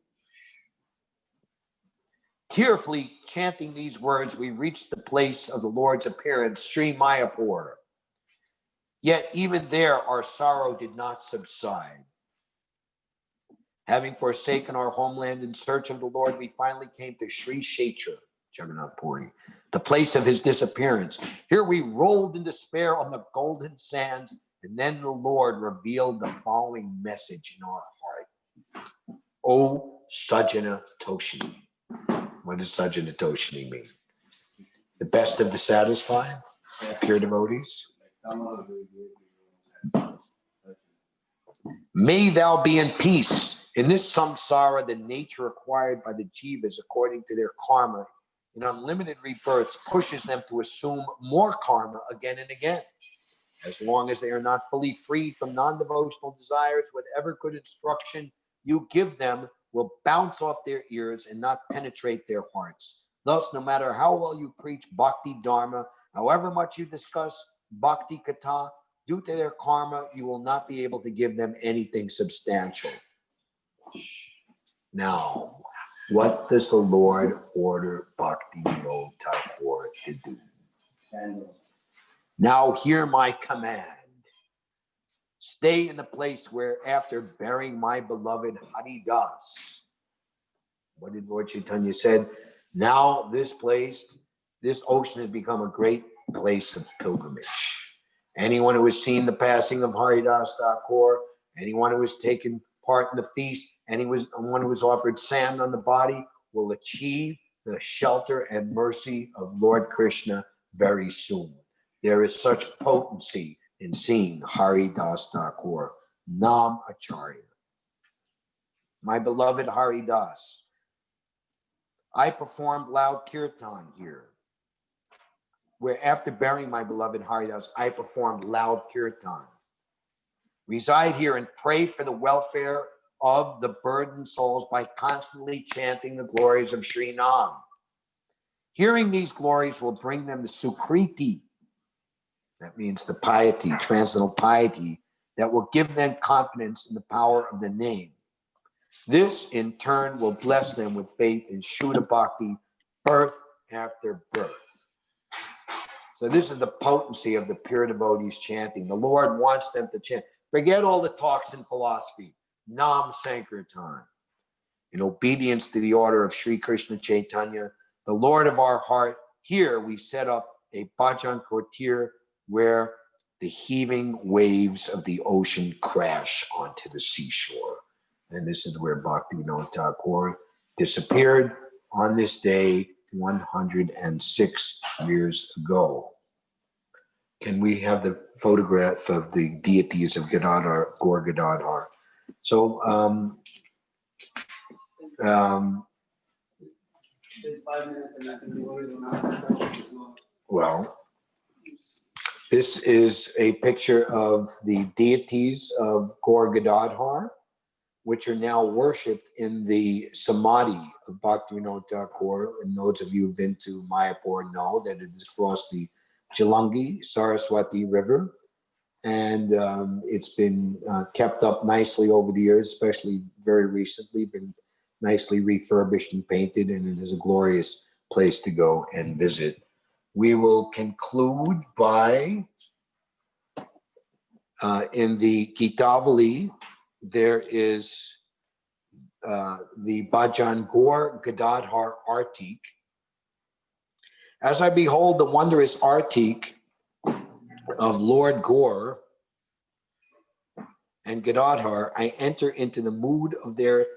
Tearfully chanting these words, we reached the place of the Lord's appearance, Sri Mayapur. Yet even there, our sorrow did not subside. Having forsaken our homeland in search of the Lord, we finally came to Sri Kshetra, Jagannath Puri, the place of his disappearance. Here we rolled in despair on the golden sands, and then the Lord revealed the following message in our heart. O Sajjana Toshini. What does Sajjana Toshini mean? The best of the satisfied, pure devotees. May thou be in peace. In this samsara, the nature acquired by the jivas according to their karma in unlimited rebirths pushes them to assume more karma again and again. As long as they are not fully freed from non-devotional desires, whatever good instruction you give them will bounce off their ears and not penetrate their hearts. Thus, no matter how well you preach bhakti dharma, however much you discuss bhakti katha, due to their karma, you will not be able to give them anything substantial. Now, what does the Lord order Bhakti Vinod Thakur to do? Now hear my command. Stay in the place where, after burying my beloved Haridas, what did Lord Chaitanya said? Now this place, this ocean has become a great place of pilgrimage. Anyone who has seen the passing of Haridas Thakur, anyone who has taken part in the feast, anyone who has offered sand on the body will achieve the shelter and mercy of Lord Krishna very soon. There is such potency in seeing Haridas Thakur, Nam Acharya. My beloved Haridas, I performed loud kirtan here, where after burying my beloved Haridas, I performed loud kirtan. Reside here and pray for the welfare of the burdened souls by constantly chanting the glories of Sri Nam. Hearing these glories will bring them the sukriti. That means the piety, transcendental piety, that will give them confidence in the power of the name. This, in turn, will bless them with faith in Shuddha Bhakti, birth after birth. So this is the potency of the pure devotees chanting. The Lord wants them to chant. Forget all the talks in philosophy. Nam Sankirtan. In obedience to the order of Sri Krishna Chaitanya, the Lord of our heart, here we set up a bhajan kutir where the heaving waves of the ocean crash onto the seashore. And this is where Bhakti Vinod Thakur disappeared on this day 106 years ago. Can we have the photograph of the deities of Gadadhar, Gaur Gadadhar? So, well, this is a picture of the deities of Gaur Gadadhar, which are now worshipped in the Samadhi of Bhakti Vinod Thakur. And those of you who've been to Mayapur know that it is across the Jalangi, Saraswati River. And it's been kept up nicely over the years, especially very recently, been nicely refurbished and painted, and it is a glorious place to go and visit. We will conclude by, in the Gitavali, there is the Bhajan Gaur Gadadhar Artik. As I behold the wondrous Artik of Lord Gaur and Gadadhar, I enter into the mood of their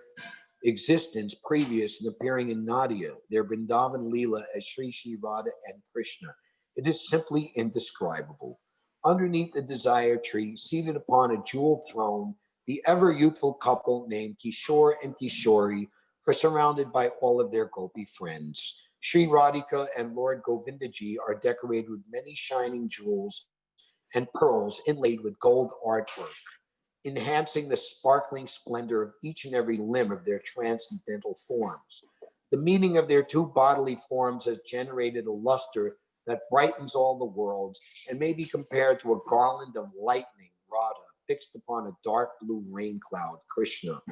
existence previous and appearing in Nadia, their Vrindavan Leela as Sri Sri Radha and Krishna. It is simply indescribable. Underneath the desire tree, seated upon a jeweled throne, the ever youthful couple named Kishore and Kishori are surrounded by all of their gopi friends. Sri Radhika and Lord Govindaji are decorated with many shining jewels and pearls inlaid with gold artwork, enhancing the sparkling splendor of each and every limb of their transcendental forms. The meaning of their two bodily forms has generated a luster that brightens all the worlds and may be compared to a garland of lightning, Radha, fixed upon a dark blue rain cloud, Krishna.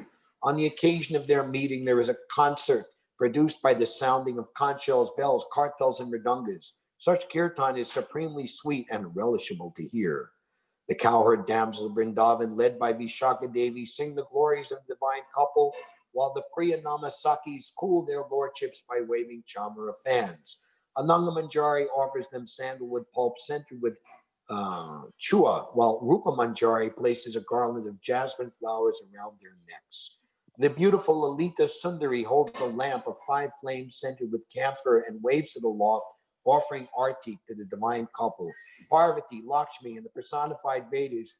On the occasion of their meeting, there is a concert produced by the sounding of conch shells, bells, kartals, and mridungas. Such kirtan is supremely sweet and relishable to hear. The cowherd damsels of Vrindavan, led by Vishaka Devi, sing the glories of the divine couple, while the Priya Namasakis cool their lordships by waving chamara fans. Ananga Manjari offers them sandalwood pulp scented with chua, while Rupa Manjari places a garland of jasmine flowers around their necks. The beautiful Lalita Sundari holds a lamp of 5 flames scented with camphor and waves it aloft, offering arti to the divine couple. Parvati, Lakshmi, and the personified Vedas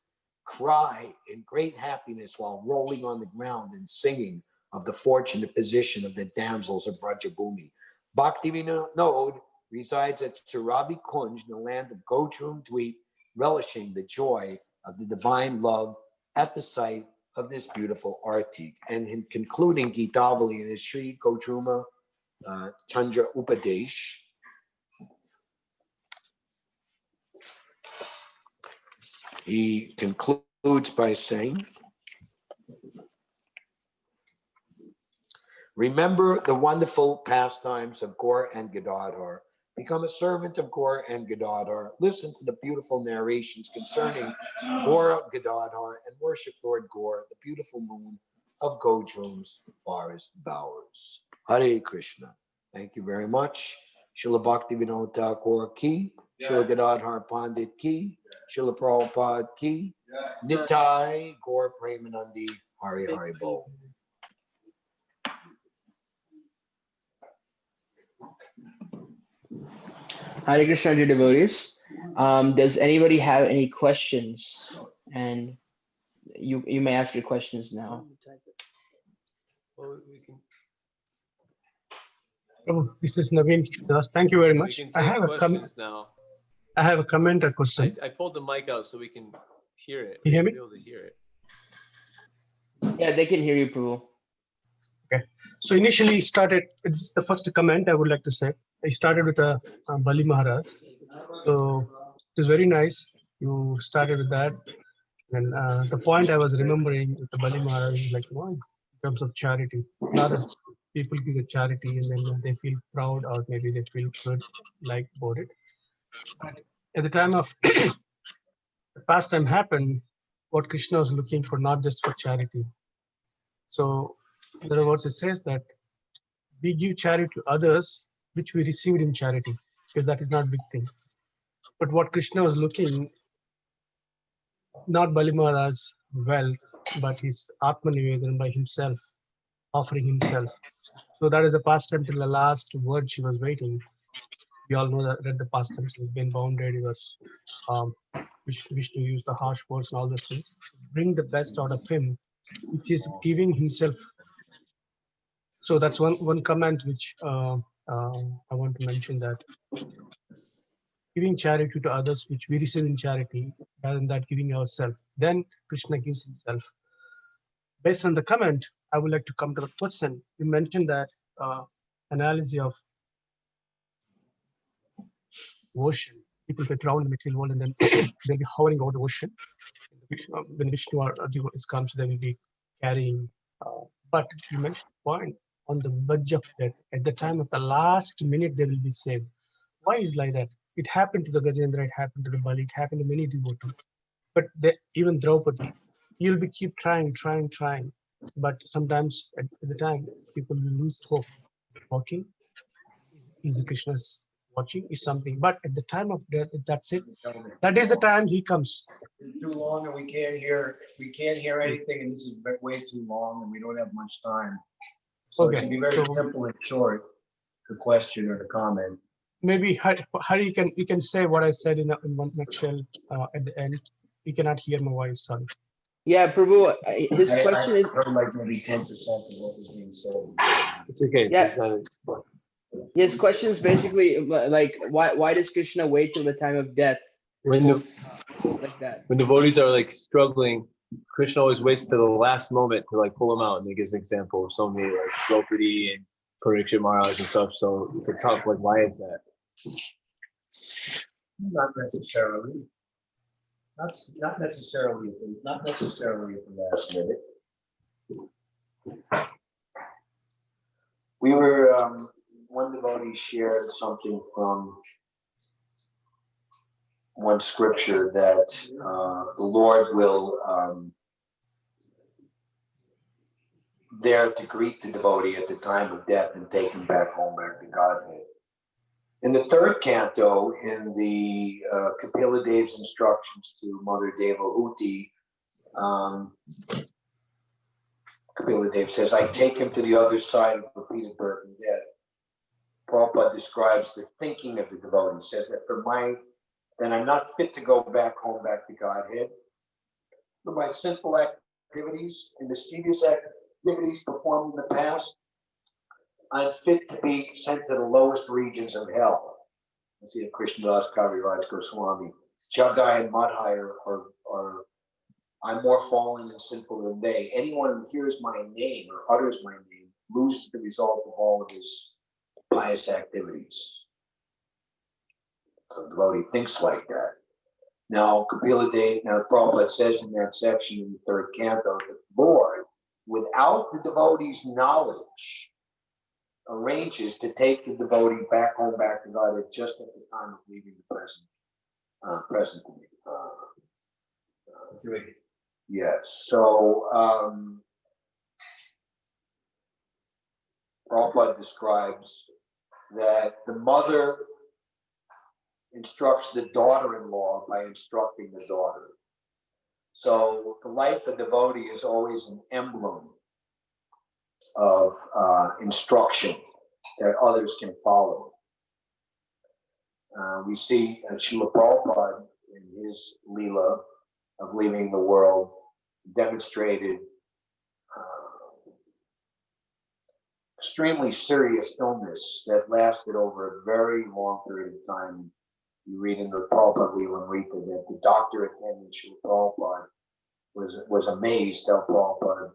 cry in great happiness while rolling on the ground and singing of the fortunate position of the damsels of Brajabhumi. Bhaktivinoda resides at Surabi Kunj in the land of Gotrum Dweep, relishing the joy of the divine love at the sight of this beautiful arti. And in concluding Gitavali in his Sri Godruma Chandra Upadesh, he concludes by saying, remember the wonderful pastimes of Gaur and Gadadhar. Become a servant of Gaur and Gadadhar. Listen to the beautiful narrations concerning Gaur Gadadhar and worship Lord Gaur, the beautiful moon of Godrum's forest bowers. Hare Krishna. Thank you very much. Srila Bhaktivinoda Thakur ki, Srila Gadadhar Pandit ki, Srila Prabhupada ki, Nitai Gaur Premanandi, Hari Hari Bol.
Hare Krishna, dear devotees. Does anybody have any questions? And you may ask your questions now.
Well, we can,
Oh, this is Naveen Das. Thank you very
we
much.
can
I
take
have a
questions now.
I have a comment or question.
I pulled the mic out so we can hear it.
You
We
hear
should
me?
be able to hear it.
Yeah, they can hear you, Prabhu.
Okay. So initially started, it's the first comment I would like to say. I started with a Bali Maharaj. So it is very nice. You started with that. And the point I was remembering with the Bali Maharaj is like, in terms of charity, a lot of people give the charity and then they feel proud or maybe they feel good, like about it. But at the time of the pastime happened, what Krishna was looking for, not just for charity. So in other words, it says that we give charity to others, which we received in charity, because that is not a big thing. But what Krishna was looking, not Bali Maharaj's wealth, but his Atma Nivedan by himself, offering himself. So that is a pastime till the last word she was waiting. We all know that read the pastime, he was being bounded, he was wished to use the harsh words and all those things. Bring the best out of him, which is giving himself. So that's one comment which I want to mention, that giving charity to others, which we receive in charity, rather than that giving ourselves. Then Krishna gives himself. Based on the comment, I would like to come to the question. You mentioned that analogy of ocean. People get drowned in the material world and then they'll be hovering over the ocean. When Vishnu or Devotees comes, they will be carrying. But you mentioned a point on the verge of death. At the time of the last minute, they will be saved. Why is like that? It happened to the Gajendra, it happened to the Bali, it happened to many devotees. But even Draupadi, you'll be keep trying. But sometimes at the time, people will lose hope. Walking, is Krishna's watching, is something. But at the time of death, that's it. That is the time he comes.
It's too long and we can't hear anything, and this is way too long and we don't have much time. So
Okay,
it should be very simple and short, the question or the comment.
Maybe Hari, you can say what I said in one nutshell at the end. You cannot hear my voice, sorry.
Yeah, Prabhu, his question is,
heard like maybe 10% of what was being said.
It's okay.
Yeah. His question is basically like, why does Krishna wait till the time of death?
When
Like that.
when devotees are like struggling, Krishna always waits to the last moment to like pull them out, and he gives an example of so many like Draupadi and Parikshit Maharaj and stuff. So you could talk like, why is that?
Not necessarily. Not necessarily at the last minute. We were one devotee shared something from one scripture that the Lord will there to greet the devotee at the time of death and take him back home, back to Godhead. In the third canto, in the Kapila Dev's instructions to Mother Devahuti, Kapila Dev says, I take him to the other side of repeated birth and death. Prabhupada describes the thinking of the devotee. He says that then I'm not fit to go back home, back to Godhead. For my sinful activities and mischievous activities performed in the past, I'm fit to be sent to the lowest regions of hell. Let's see if Krishnadas Kaviraj Goswami, Jagai and Madhai are I'm more fallen and sinful than they. Anyone who hears my name or utters my name loses the result of all of his pious activities. So the devotee thinks like that. Now, Kapila Dev, Prabhupada says in that section in the third canto, the Lord, without the devotee's knowledge, arranges to take the devotee back home, back to God just at the time of leaving the present. Yes. So Prabhupada describes that the mother instructs the daughter-in-law by instructing the daughter. So the life of devotee is always an emblem of instruction that others can follow. We see Srila Prabhupada in his Leela of leaving the world demonstrated extremely serious illness that lasted over a very long period of time. You read in the Prabhupada Leela and Rita that the doctor attending Srila Prabhupada was amazed how Prabhupada,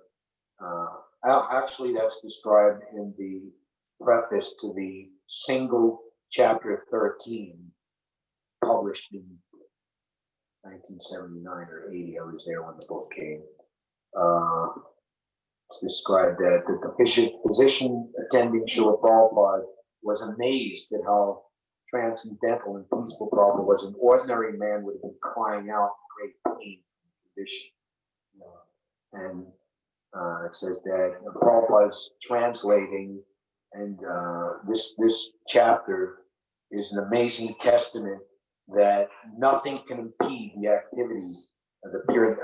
actually that's described in the preface to the single chapter 13 published in 1979 or 80. I was there when the book came. It's described that the physician attending Srila Prabhupada was amazed at how transcendental and peaceful Prabhupada was. An ordinary man would have been crying out in great pain from the condition. And it says that Prabhupada's translating, and this chapter is an amazing testament that nothing can impede the activities of the pure.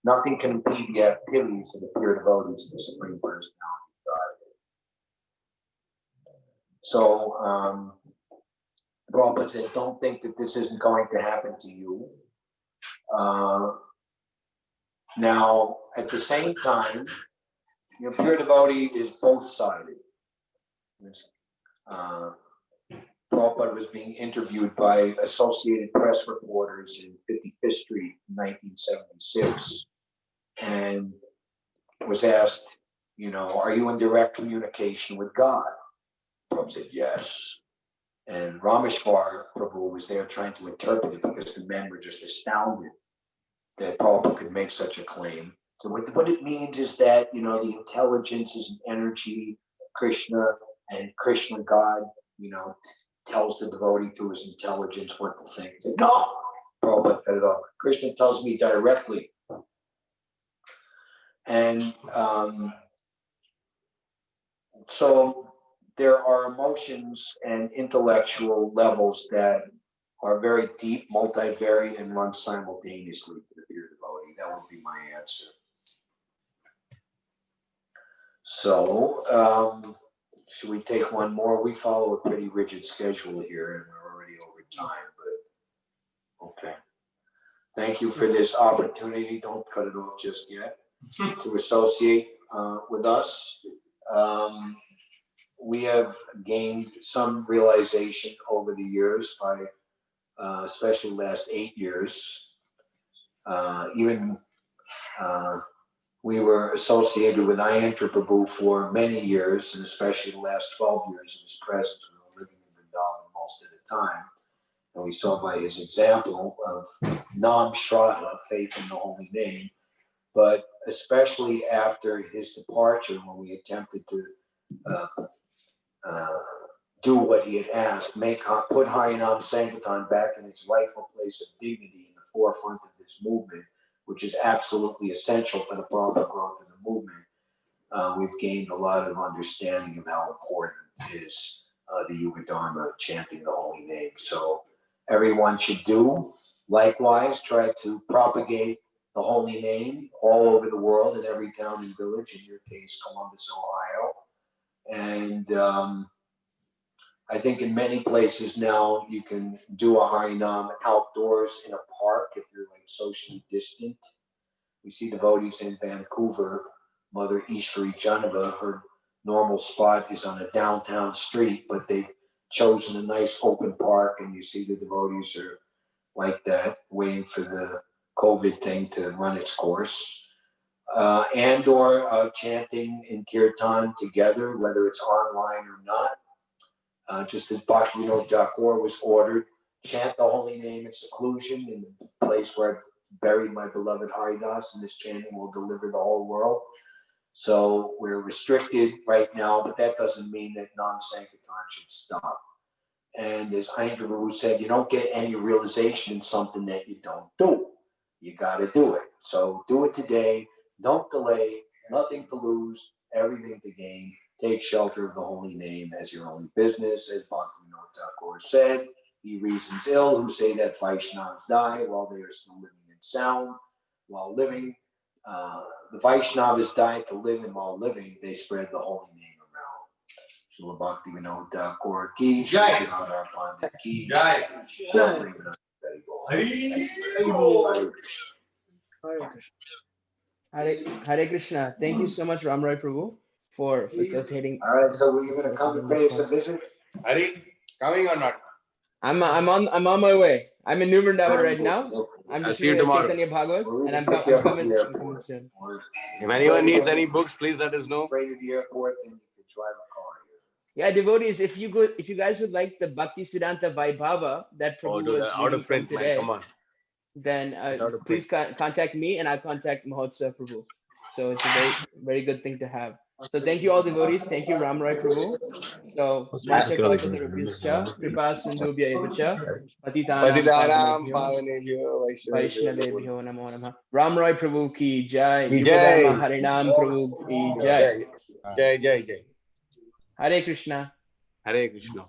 Nothing can impede the activities of the pure devotees of the Supreme Personality of God. So Prabhupada said, don't think that this isn't going to happen to you. Now, at the same time, pure devotee is both-sided. Prabhupada was being interviewed by Associated Press reporters in 55th Street in 1976 and was asked, are you in direct communication with God? Prabhupada said, yes. And Rameshwar Prabhu was there trying to interpret it because the men were just astounded that Prabhupada could make such a claim. So what it means is that, the intelligence is an energy of Krishna, and Krishna God, tells the devotee through his intelligence what to think. He said, no, Prabhupada cut it off. Krishna tells me directly. And so there are emotions and intellectual levels that are very deep, multivariate, and run simultaneously for the pure devotee. That would be my answer. So, should we take one more? We follow a pretty rigid schedule here, and we're already over time, but okay. Thank you for this opportunity. Don't cut it off just yet. To associate with us. We have gained some realization over the years by especially the last 8 years. We were associated with Ayantra Prabhu for many years, and especially the last 12 years of his presence. We were living in Vrindavan most of the time. And we saw by his example of Nam Shraddha, faith in the holy name, but especially after his departure, when we attempted to do what he had asked, put Harinam Sankirtan back in its rightful place of dignity in the forefront of this movement, which is absolutely essential for the proper growth of the movement. We've gained a lot of understanding of how important is the Yuga Dharma, chanting the holy name. So everyone should do likewise, try to propagate the holy name all over the world in every town and village, in your case, Columbus, Ohio. And I think in many places now you can do a Harinam outdoors in a park if you're like socially distant. We see devotees in Vancouver, Mother Ishwari Janava, her normal spot is on a downtown street, but they've chosen a nice open park, and you see the devotees are like that, waiting for the COVID thing to run its course. And/or chanting in kirtan together, whether it's online or not. Just as Bhaktivinoda Thakur was ordered, chant the holy name in seclusion in the place where I buried my beloved Haridas, and this chanting will deliver the whole world. So we're restricted right now, but that doesn't mean that Nam Sankirtan should stop. And as Aindra Prabhu said, you don't get any realization in something that you don't do. You got to do it. So do it today. Don't delay. Nothing to lose, everything to gain. Take shelter of the holy name as your only business. As Bhaktivinoda Thakur said, he reasons ill who say that Vaishnavas die while they are still living in sound. While living, the Vaishnavas died to live, and while living, they spread the holy name around. Srila Bhaktivinoda Thakur ki jai, Radha Pandit ki jai.
Hare Krishna. Thank you so much, Ram Roy Prabhu, for facilitating.
All right, so were you going to come and pay us a visit?
Hari, coming or not?
I'm on my way. I'm in New Vrindavan right now. I'm
I'll
just
see you
going to
tomorrow.
Chaitanya Bhagavat, and I'm coming soon.
If anyone needs any books, please let us know.
Right at the airport, and you can drive a car here.
Yeah, devotees, if you guys would like the Bhakti Siddhanta Vaibhava that Prabhu
dude,
was
out
reading
of print,
from
man.
today,
Come on.
then
It's out of
please contact me, and I'll contact Mahotsav Prabhu. So it's a very, very good thing to have. So thank you all devotees. Thank you, Ram Roy Prabhu. So Vacha Kalpatarubhyascha, Kripa Sindhubhya Evacha, Patitanam
Patitanam
Pavanebhyo,
Pavanebhyo
Vaishnavebhyo Namo Namah. Ram Roy Prabhu ki jai.
Ki
Yuga
jai.
Dharma Harinam Prabhu ki jai.
Jai, jai, jai.
Hare Krishna.
Hare Krishna.